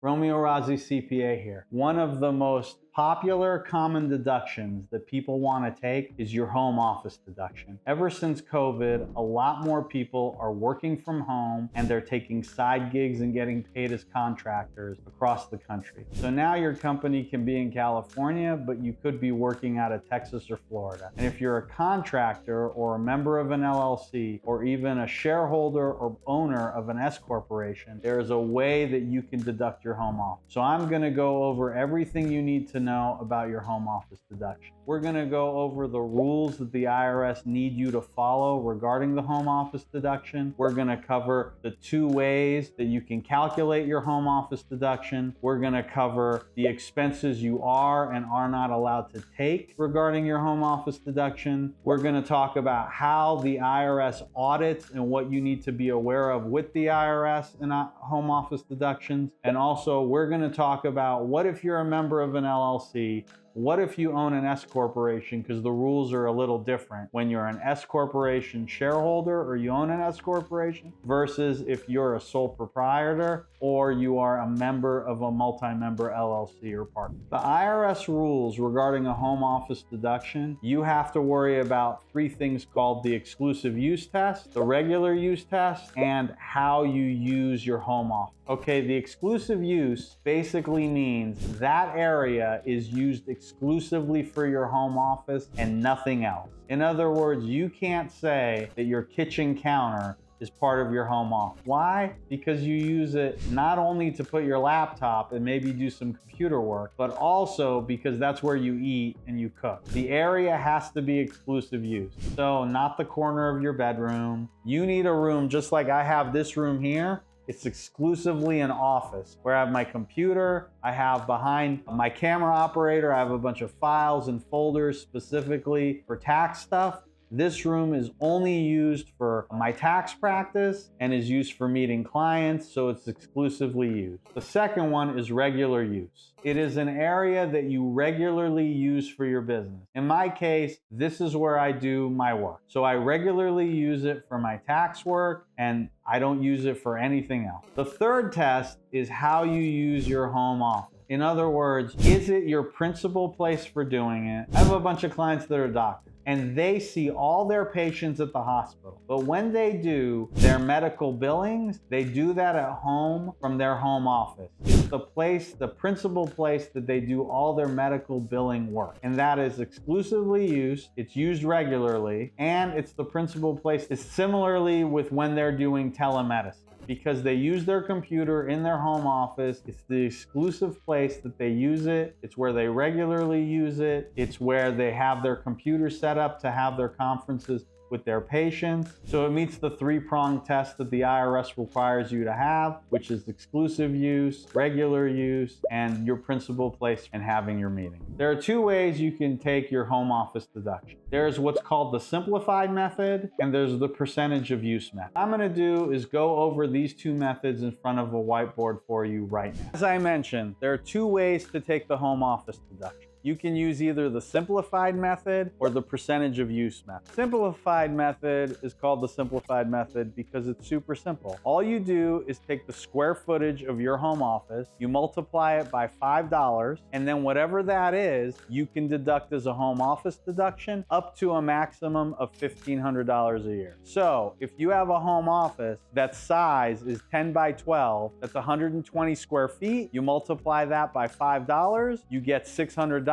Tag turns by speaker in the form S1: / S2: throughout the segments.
S1: Romeo Razzi CPA here. One of the most popular common deductions that people want to take is your home office deduction. Ever since COVID, a lot more people are working from home and they're taking side gigs and getting paid as contractors across the country. So now your company can be in California, but you could be working out of Texas or Florida. And if you're a contractor or a member of an LLC or even a shareholder or owner of an S corporation, there is a way that you can deduct your home office. So I'm going to go over everything you need to know about your home office deduction. We're going to go over the rules that the IRS need you to follow regarding the home office deduction. We're going to cover the 2 ways that you can calculate your home office deduction. We're going to cover the expenses you are and are not allowed to take regarding your home office deduction. We're going to talk about how the IRS audits and what you need to be aware of with the IRS and home office deductions. And also, we're going to talk about what if you're a member of an LLC. What if you own an S corporation? Because the rules are a little different when you're an S corporation shareholder or you own an S corporation versus if you're a sole proprietor or you are a member of a multi-member LLC or partner. The IRS rules regarding a home office deduction, you have to worry about 3 things called the exclusive use test, the regular use test, and how you use your home office. Okay, the exclusive use basically means that area is used exclusively for your home office and nothing else. In other words, you can't say that your kitchen counter is part of your home office. Why? Because you use it not only to put your laptop and maybe do some computer work, but also because that's where you eat and you cook. The area has to be exclusive use. So not the corner of your bedroom. You need a room just like I have this room here. It's exclusively an office where I have my computer, I have behind my camera operator, I have a bunch of files and folders specifically for tax stuff. This room is only used for my tax practice and is used for meeting clients, so it's exclusively used. The second one is regular use. It is an area that you regularly use for your business. In my case, this is where I do my work. So I regularly use it for my tax work and I don't use it for anything else. The third test is how you use your home office. In other words, is it your principal place for doing it? I have a bunch of clients that are doctors, and they see all their patients at the hospital. But when they do their medical billings, they do that at home from their home office. It's the place, the principal place that they do all their medical billing work. And that is exclusively used, it's used regularly, and it's the principal place. It's similarly with when they're doing telemedicine. Because they use their computer in their home office. It's the exclusive place that they use it. It's where they regularly use it. It's where they have their computer set up to have their conferences with their patients. So it meets the 3-pronged test that the IRS requires you to have, which is exclusive use, regular use, and your principal place in having your meeting. There are 2 ways you can take your home office deduction. There's what's called the simplified method, and there's the percentage of use method. What I'm gonna do is go over these 2 methods in front of a whiteboard for you right now. As I mentioned, there are 2 ways to take the home office deduction. You can use either the simplified method or the percentage of use method. Simplified method is called the simplified method because it's super simple. All you do is take the square footage of your home office, you multiply it by $5, and then whatever that is, you can deduct as a home office deduction up to a maximum of $1,500 a year. So if you have a home office that size is 10 by 12, that's 120 square feet, you multiply that by $5, you get $600.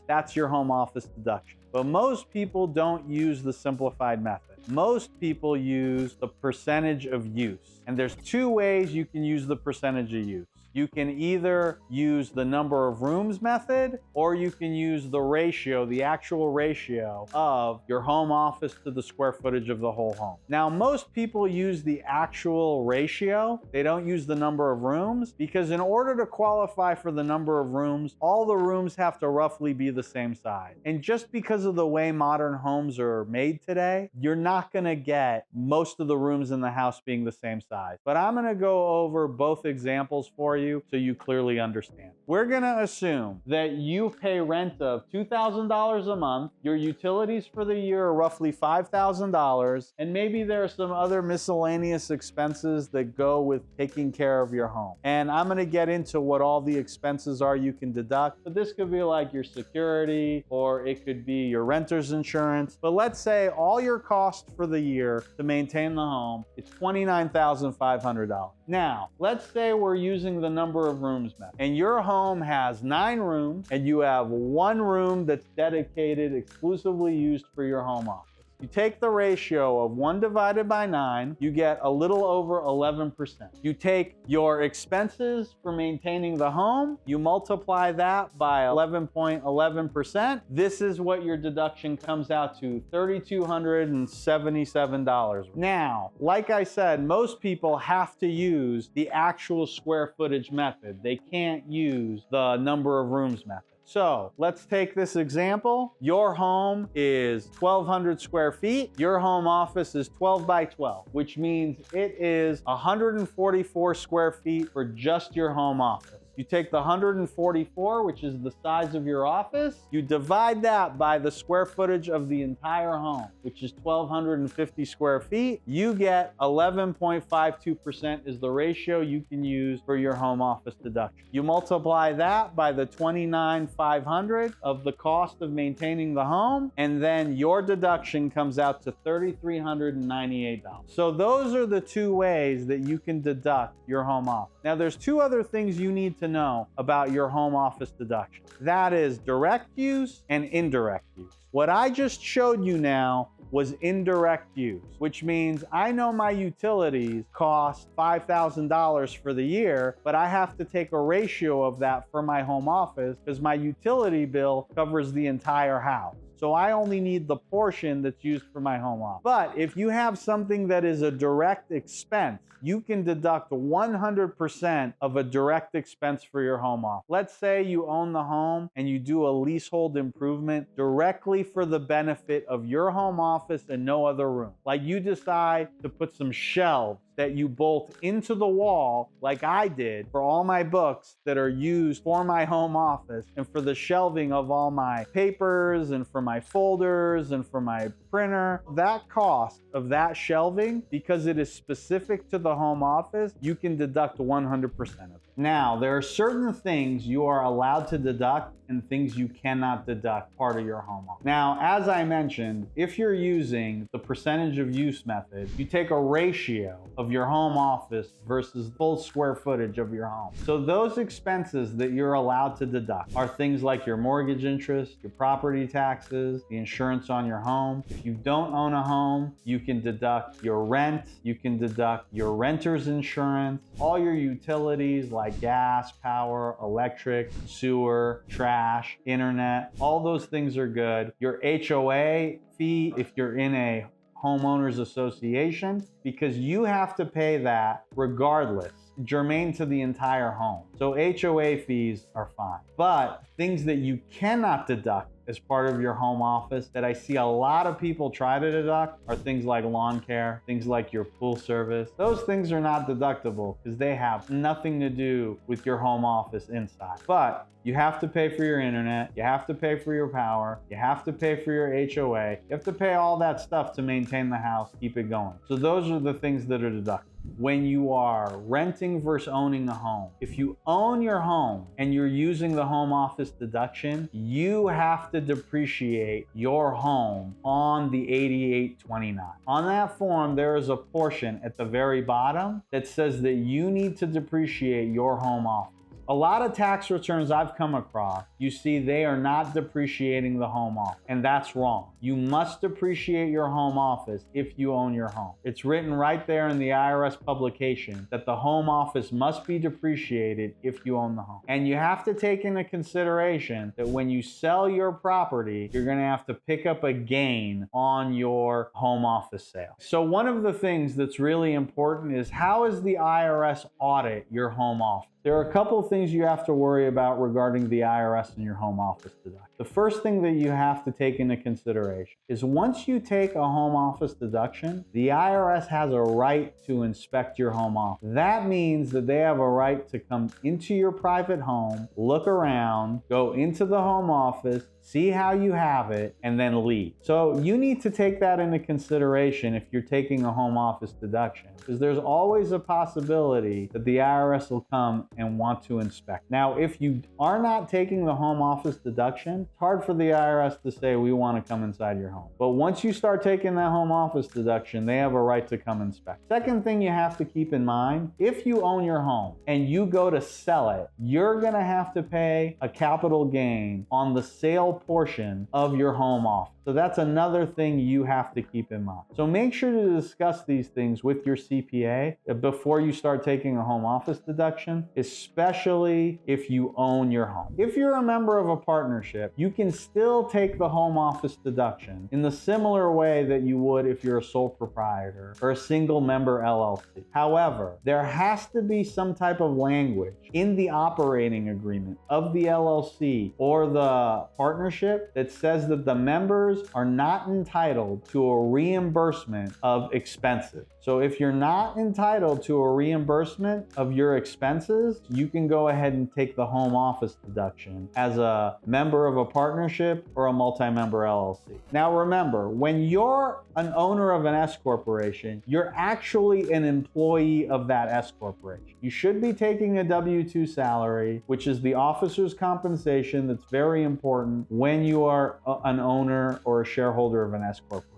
S1: That's your home office deduction. But most people don't use the simplified method. Most people use the percentage of use. And there's 2 ways you can use the percentage of use. You can either use the number of rooms method, or you can use the ratio, the actual ratio of your home office to the square footage of the whole home. Now, most people use the actual ratio. They don't use the number of rooms because in order to qualify for the number of rooms, all the rooms have to roughly be the same size. And just because of the way modern homes are made today, you're not gonna get most of the rooms in the house being the same size. But I'm gonna go over both examples for you you so you clearly understand. We're gonna assume that you pay rent of $2,000 a month, your utilities for the year are roughly $5,000, and maybe there are some other miscellaneous expenses that go with taking care of your home. And I'm gonna get into what all the expenses are you can deduct, but this could be like your security, or it could be your renter's insurance. But let's say all your costs for the year to maintain the home is $29,500. Now, let's say we're using the number of rooms method, and your home has 9 rooms, and you have 1 room that's dedicated, exclusively used for your home office. You take the ratio of 1 divided by 9, you get a little over 11%. You take your expenses for maintaining the home, you multiply that by 11.11%. This is what your deduction comes out to, $3,277. Now, like I said, most people have to use the actual square footage method. They can't use the number of rooms method. So let's take this example. Your home is 1,200 square feet. Your home office is 12 by 12, which means it is 144 square feet for just your home office. You take the 144, which is the size of your office, you divide that by the square footage of the entire home, which is 1,250 square feet. You get 11.52% is the ratio you can use for your home office deduction. You multiply that by the $29,500 of the cost of maintaining the home, and then your deduction comes out to $3,398. So those are the 2 ways that you can deduct your home office. Now, there's 2 other things you need to know about your home office deduction. That is direct use and indirect use. What I just showed you now was indirect use, which means I know my utilities cost $5,000 for the year, but I have to take a ratio of that for my home office because my utility bill covers the entire house. So I only need the portion that's used for my home office. But if you have something that is a direct expense, you can deduct 100% of a direct expense for your home office. Let's say you own the home and you do a leasehold improvement directly for the benefit of your home office and no other room. Like you decide to put some shelves that you bolt into the wall like I did for all my books that are used for my home office and for the shelving of all my papers and for my folders and for my printer. That cost of that shelving, because it is specific to the home office, you can deduct 100% of it. Now, there are certain things you are allowed to deduct and things you cannot deduct part of your home office. Now, as I mentioned, if you're using the percentage of use method, you take a ratio of your home office versus full square footage of your home. So those expenses that you're allowed to deduct are things like your mortgage interest, your property taxes, the insurance on your home. If you don't own a home, you can deduct your rent, you can deduct your renter's insurance, all your utilities like gas, power, electric, sewer, trash, internet, all those things are good. Your HOA fee, if you're in a homeowners association, because you have to pay that regardless, germane to the entire home. So HOA fees are fine. But things that you cannot deduct as part of your home office that I see a lot of people try to deduct are things like lawn care, things like your pool service. Those things are not deductible because they have nothing to do with your home office inside. But you have to pay for your internet, you have to pay for your power, you have to pay for your HOA, you have to pay all that stuff to maintain the house, keep it going. So those are the things that are deductible. When you are renting versus owning a home, if you own your home and you're using the home office deduction, you have to depreciate your home on the 8829. On that form, there is a portion at the very bottom that says that you need to depreciate your home office. A lot of tax returns I've come across, you see they are not depreciating the home office, and that's wrong. You must depreciate your home office if you own your home. It's written right there in the IRS publication that the home office must be depreciated if you own the home. And you have to take into consideration that when you sell your property, you're gonna have to pick up a gain on your home office sale. So one of the things that's really important is how is the IRS audit your home office? There are a couple of things you have to worry about regarding the IRS and your home office deduction. The first thing that you have to take into consideration is once you take a home office deduction, the IRS has a right to inspect your home office. That means that they have a right to come into your private home, look around, go into the home office, see how you have it, and then leave. So you need to take that into consideration if you're taking a home office deduction, because there's always a possibility that the IRS will come and want to inspect. Now, if you are not taking the home office deduction, it's hard for the IRS to say we want to come inside your home. But once you start taking that home office deduction, they have a right to come inspect. Second thing you have to keep in mind, if you own your home and you go to sell it, you're going to have to pay a capital gain on the sale portion of your home office. So that's another thing you have to keep in mind. So make sure to discuss these things with your CPA before you start taking a home office deduction, especially if you own your home. If you're a member of a partnership, you can still take the home office deduction in the similar way that you would if you're a sole proprietor or a single member LLC. However, there has to be some type of language in the operating agreement of the LLC or the partnership that says that the members are not entitled to a reimbursement of expenses. So if you're not entitled to a reimbursement of your expenses, you can go ahead and take the home office deduction as a member of a partnership or a multi-member LLC. Now remember, when you're an owner of an S corporation, you're actually an employee of that S corporation. You should be taking a W-2 salary, which is the officer's compensation that's very important when you are an owner or a shareholder of an S corporation.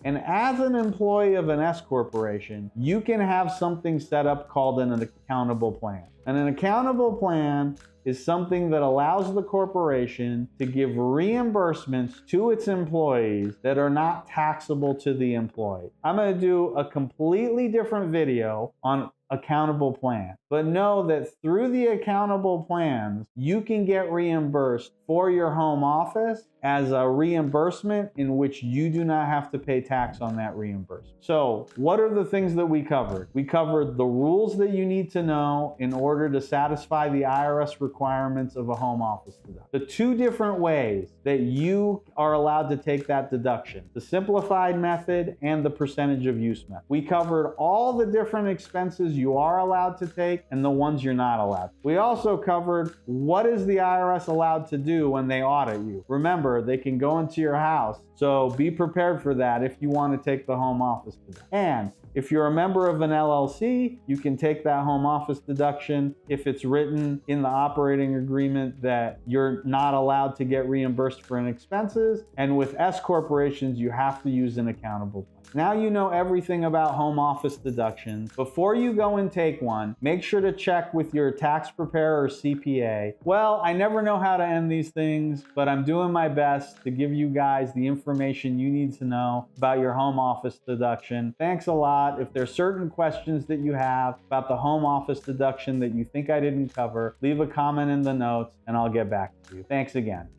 S1: And as an employee of an S corporation, you can have something set up called an accountable plan. And an accountable plan is something that allows the corporation to give reimbursements to its employees that are not taxable to the employee. I'm going to do a completely different video on accountable plan, but know that through the accountable plans, you can get reimbursed for your home office as a reimbursement in which you do not have to pay tax on that reimbursement. So what are the things that we covered? We covered the rules that you need to know in order to satisfy the IRS requirements of a home office deduction. The two different ways that you are allowed to take that deduction, the simplified method and the percentage of use method. We covered all the different expenses you are allowed to take and the ones you're not allowed. We also covered what is the IRS allowed to do when they audit you. Remember, they can go into your house, so be prepared for that if you want to take the home office deduction. And if you're a member of an LLC, you can take that home office deduction if it's written in the operating agreement that you're not allowed to get reimbursed for any expenses. And with S corporations, you have to use an accountable plan. Now you know everything about home office deductions. Before you go and take one, make sure to check with your tax preparer or CPA. Well, I never know how to end these things, but I'm doing my best to give you guys the information you need to know about your home office deduction. Thanks a lot. If there's certain questions that you have about the home office deduction that you think I didn't cover, leave a comment in the notes and I'll get back to you. Thanks again.